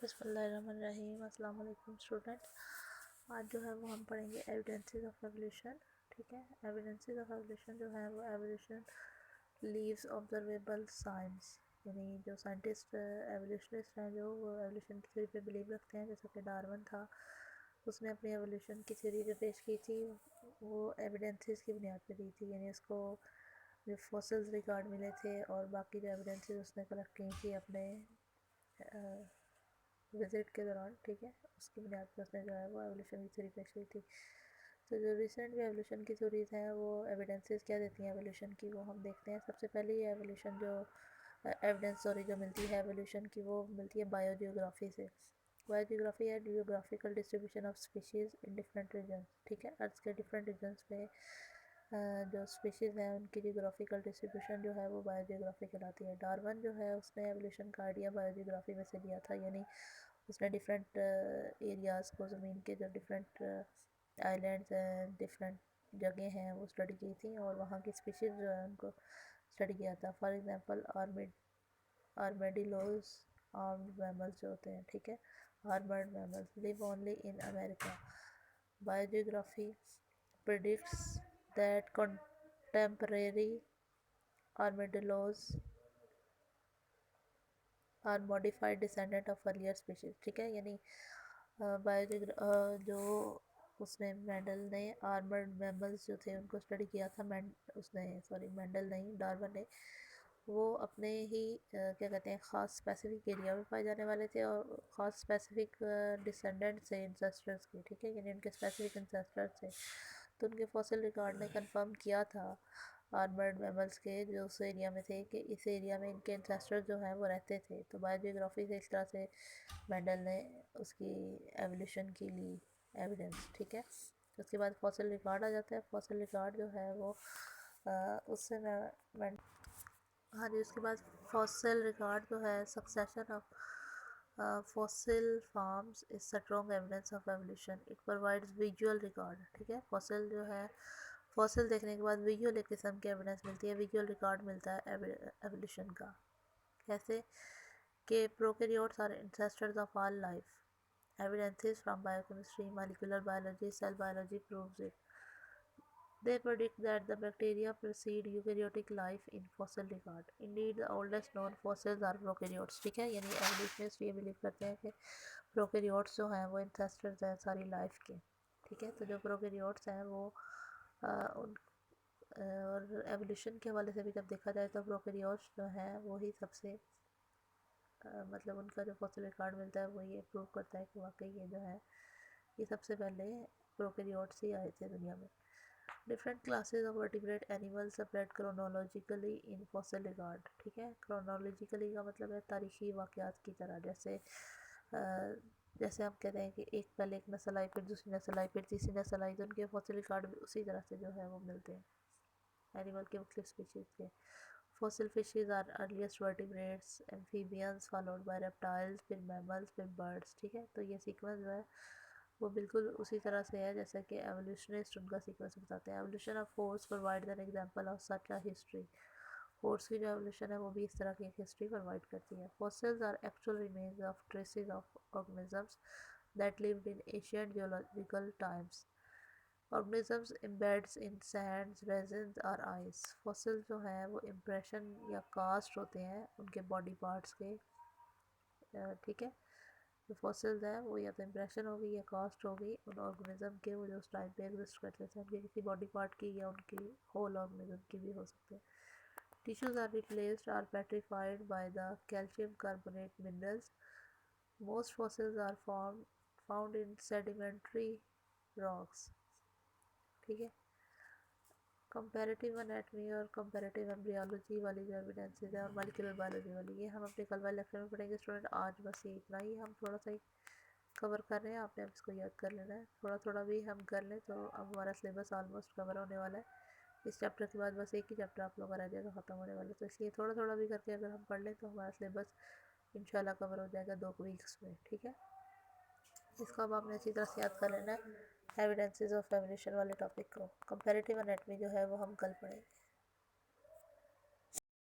बिस्मिल्लाहिर्रहमानिर्रहीम। अस्सलाम वालेकुम स्टूडेंट। आज जो है वो हम पढ़ेंगे एविडेंसेस ऑफ एवोल्यूशन। ठीक है, एविडेंसेस ऑफ एवोल्यूशन जो है वो एवोल्यूशन लीव्स ऑब्जर्वेबल साइंस, यानी जो साइंटिस्ट एवोल्यूशनिस्ट हैं जो वो एवोल्यूशन की थ्योरी पे बिलीव रखते हैं, जैसा कि डार्विन था, उसने अपनी एवोल्यूशन की थ्योरी जो पेश की थी वो एविडेंसेस की बुनियाद पे दी थी, यानी उसको जो फॉसिल्स रिकॉर्ड मिले थे और बाकी जो एविडेंसेस उसने कलेक्ट की थी अपने विजिट के दौरान, ठीक है, उसकी बुनियाद पर उसने जो है वो एवोल्यूशन की थ्योरी पेश की थी। तो जो रिसेंट भी एवोल्यूशन की थ्योरीज हैं वो एविडेंसेस क्या देती हैं एवोल्यूशन की, वो हम देखते हैं। सबसे पहले ये एवोल्यूशन जो एविडेंस सॉरी जो मिलती है एवोल्यूशन की, वो मिलती है बायोजियोग्राफी से। बायोजियोग्राफी है geographical distribution of species in different region. ठीक है, अर्थ के डिफरेंट रीजन्स में जो स्पीशीज़ हैं उनकी जियोग्राफिकल डिस्ट्रीब्यूशन जो है वो बायोजियोग्राफी कहलाती है। डार्विन जो है उसने एवोल्यूशन का आइडिया बायोजियोग्राफी में से लिया था, यानी उसने डिफरेंट एरियाज़ को, ज़मीन के जो डिफरेंट आइलैंड्स हैं, डिफरेंट जगह हैं, वो स्टडी की थी और वहाँ की स्पीशीज़ जो है उनको स्टडी किया था। फॉर एग्जांपल आर्मेडिलोज, आर्म्ड मैमल्स जो होते हैं, ठीक है, armoured mammals live only in America. Biogeography predicts that contemporary armadillos are modified descendant of earlier species। ठीक है, यानी जो उसने मेंडल ने आर्मर्ड मैमल्स जो थे उनको स्टडी किया था, मेंडल नहीं, डार्विन ने, वो अपने ही क्या कहते हैं ख़ास स्पेसिफिक एरिया में पाए जाने वाले थे और ख़ास स्पेसिफिक डिसेंडेंट्स थे इंसेस्टर्स के। ठीक है, यानी उनके स्पेसिफिक इंसेस्टर्स थे, तो उनके फॉसिल रिकॉर्ड ने कंफर्म किया था आर्मर्ड मैमल्स के जो उस एरिया में थे कि इस एरिया में इनके इंसेस्टर्स जो हैं वो रहते थे। तो बायोजियोग्राफी से इस तरह से मेंडल ने उसकी एवोल्यूशन की ली एविडेंस। ठीक है, उसके बाद फॉसिल रिकॉर्ड आ जाता है। फॉसिल रिकॉर्ड जो है वो उससे मैं हाँ जी, उसके बाद फॉसिल रिकॉर्ड जो है succession of fossil farms is strong evidence of evolution. It provides visual record. ठीक है, फॉसिल जो है, फॉसिल देखने के बाद विजुअल एक किस्म की एविडेंस मिलती है, विजुअल रिकॉर्ड मिलता है एवोल्यूशन का। कैसे कि prokaryotes are ancestors of all life. Evidences from biochemistry, molecular biology, cell biology proves it. They predict that the bacteria precede eukaryotic life in fossil record. Indeed, the oldest known fossils are prokaryotes। ठीक है, यानी evolutionist ये believe करते हैं कि prokaryotes जो हैं वो इंसेस्टर्स हैं सारी लाइफ के। ठीक है, तो जो प्रोकैरियोट्स हैं वो उन और एवोल्यूशन के हवाले से भी जब देखा जाए तो प्रोकैरियोट्स जो हैं वो ही सबसे मतलब उनका जो फॉसिल रिकॉर्ड मिलता है वो ये प्रूव करता है कि वाकई ये जो है ये सबसे पहले प्रोकैरियोट्स ही आए थे दुनिया में। Different classes of vertebrate animals separate chronologically in fossil record. ठीक है, क्रोनोलॉजिकली का मतलब है तारीखी वाक़यात की तरह, जैसे हम कहते हैं कि एक पहले एक नस्ल आई, फिर दूसरी नस्ल आई, फिर तीसरी नस्ल आई, तो उनके फॉसिल रिकॉर्ड भी उसी तरह से जो है वो मिलते हैं एनिमल के मुख्तलिफ स्पीशीज़ के। Fossil fishes are earliest vertebrates, amphibians followed by reptiles, फिर mammals, फिर birds। ठीक है, तो ये सीक्वेंस जो है वो बिल्कुल उसी तरह से है जैसा कि एवोल्यूशनिस्ट उनका सीक्वेंस बताते हैं। Evolution of force provide an example of such a history. Force की जो एवोल्यूशन है वो भी इस तरह की एक हिस्ट्री प्रोवाइड करती है। Fossils are actual remains of traces of organisms that lived in ancient geological times. Organisms embeds in sands, resins और आइस। फॉसिल जो हैं वो इम्प्रेशन या कास्ट होते हैं उनके बॉडी पार्ट्स के। ठीक है, जो फॉसिल्स हैं वो या तो इम्प्रेशन होगी या कास्ट होगी उन ऑर्गेनिज्म के, वो जो उस टाइम पे एग्जिस्ट करते थे, उनके किसी बॉडी पार्ट की या उनकी होल ऑर्गेनिज्म की भी हो सकते हैं। Tissues are replaced or petrified by the calcium carbonate minerals. Most fossils are found in sedimentary rocks. ठीक है, कंपैरेटिव एनाटमी और कंपैरेटिव एम्ब्रियोलॉजी वाली जो एविडेंसेस है और मॉलिक्यूलर बायोलॉजी वाली, ये हम अपने कल वाले लेक्चर में पढ़ेंगे स्टूडेंट। आज बस ये इतना ही हम थोड़ा सा ही कवर कर रहे हैं, आपने अब इसको याद कर लेना है। थोड़ा थोड़ा भी हम कर लें तो अब हमारा सिलेबस ऑलमोस्ट कवर होने वाला है। इस चैप्टर के बाद बस एक ही चैप्टर आप लोगों का रह जाएगा ख़त्म होने वाला, तो इसलिए थोड़ा थोड़ा भी करके अगर हम पढ़ लें तो हमारा सिलेबस इंशाल्लाह कवर हो जाएगा 2 वीक्स में। ठीक है, इसको अब आपने अच्छी तरह से याद कर लेना है एविडेंसेस ऑफ एवोल्यूशन वाले टॉपिक को। कंपैरेटिव एनाटमी जो है वो हम कल पढ़ेंगे।